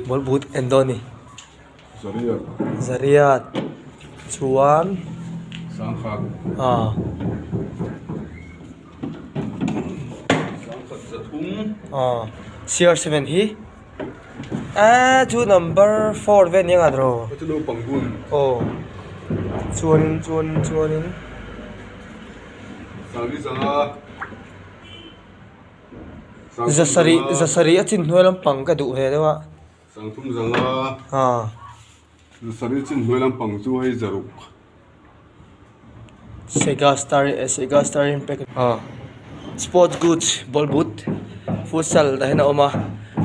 bol but endoni Zariat. zariat chuan Chhak. CR7 hi chu number 4 ven yang adro Ito daw panggun. chuan in Sangi sanga. zasari achin hnuai lampang ka duh he dewa Sangthum sanga. Zasari chin hnuai lampang chu hei zaruk. Sega Star Impact sports goods ball boot futsal ta hena oma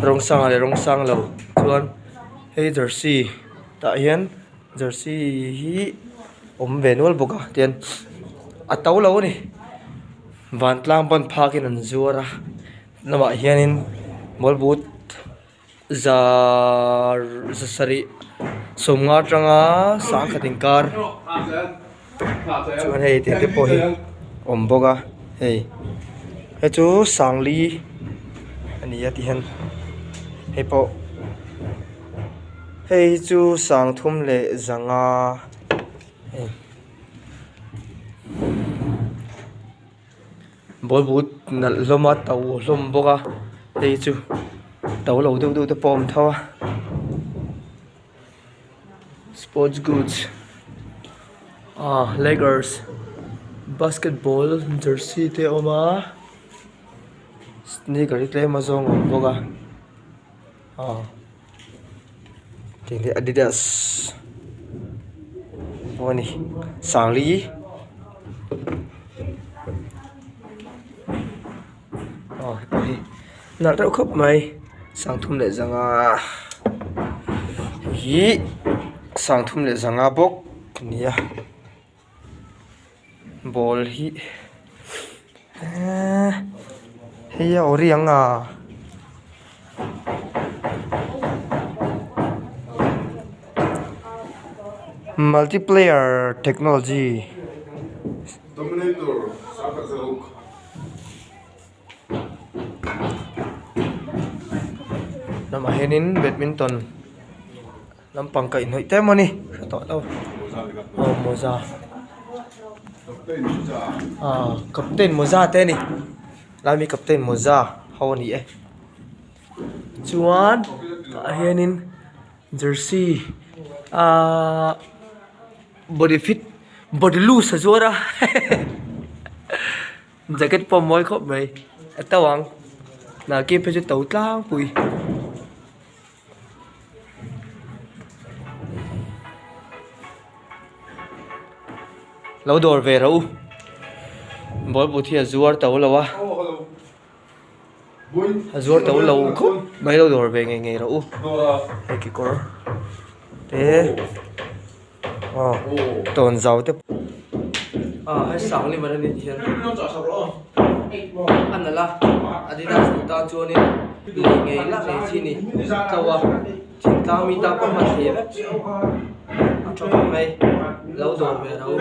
rong sang lo chuan hey jersey ta hian jersey hi venol boka tian atau lo ni van tlang pon phakin an zuar a nama hianin ball boot zasari somnga tanga sang khatingkar chuan hei te po hi boka hei he chu sangli ani ya ti hian hei po hei chu sang thum le zanga bol but nal loma tau hlom boka hei chu tau lo du te pom thawa sports goods Lakers basketball jersey te oma sneaker te mazong boka tingli Adidas boni sangli nal rau khop mai sang thum le zanga hi sang thum le zanga bok nia ball hi heya orianga multiplayer technology Dominator. Saka zaruk. nama henin badminton lampang ka inhoi te mani to đâu moza captain moza te ni lami captain moza haw ni chuan henin jersey body fit body loose zuara jacket pom moi khop mai tawang na ke pe chu tau tlang pui lâu đổ về đâu bố bố thì zuar tàu lâu à zuar tàu lâu khúc mấy lâu đổ về ngày đâu cái cor thế tồn giàu tiếp hay sáng lên mà nó đi hiện ăn là Adidas ta cho nên ngày lắc này chi này tàu à chỉ tao mi tao có mặt thế đấy cho mày lâu đồn về đâu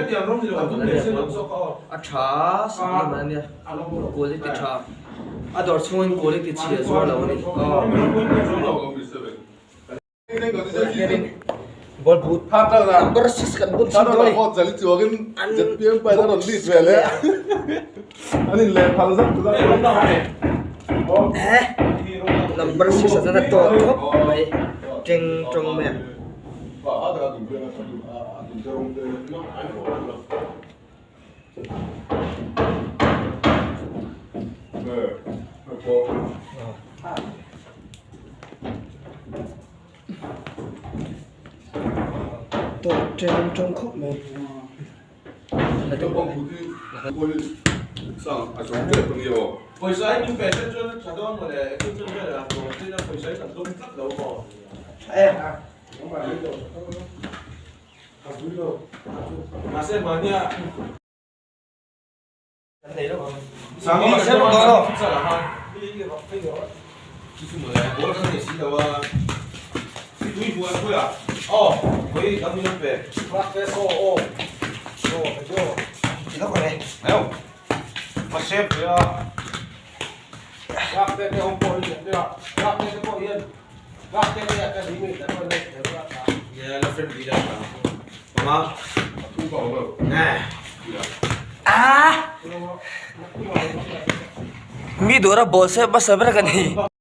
trà sáng mà nè cố lấy cái trà đòi xuống cố lấy cái chia rồi lâu này bol but number 6 kan but Tao đã có giải chúa cái giật tiếng bay nó đòn lít về đấy. Anh đi lên phăng rất là number 6 là to top mày treng trong mẹ to treng trong khóc mày là trong bông sao à chúng tôi không nhiều hồi sáng những về chân chân chả đâu mà để chân chân là đồ thế là hồi sáng chả đâu cắt đầu cỏ em không phải lấy đồ không túi đồ mà xem mà nha thấy đâu sáng mà xem một con đâu sao là hai cái đó chứ không phải bố nó thể xin đâu túi bùa túi à với đóng như về phát cái ô phải vô chỉ có này không mà xem rồi à. Gác cái ông cô đi được chưa? Gác cái cô yên. Ya, la friend dia. Mama. Aku kau lo. Nah. Mi dora bol saya bas sabra ka nahi.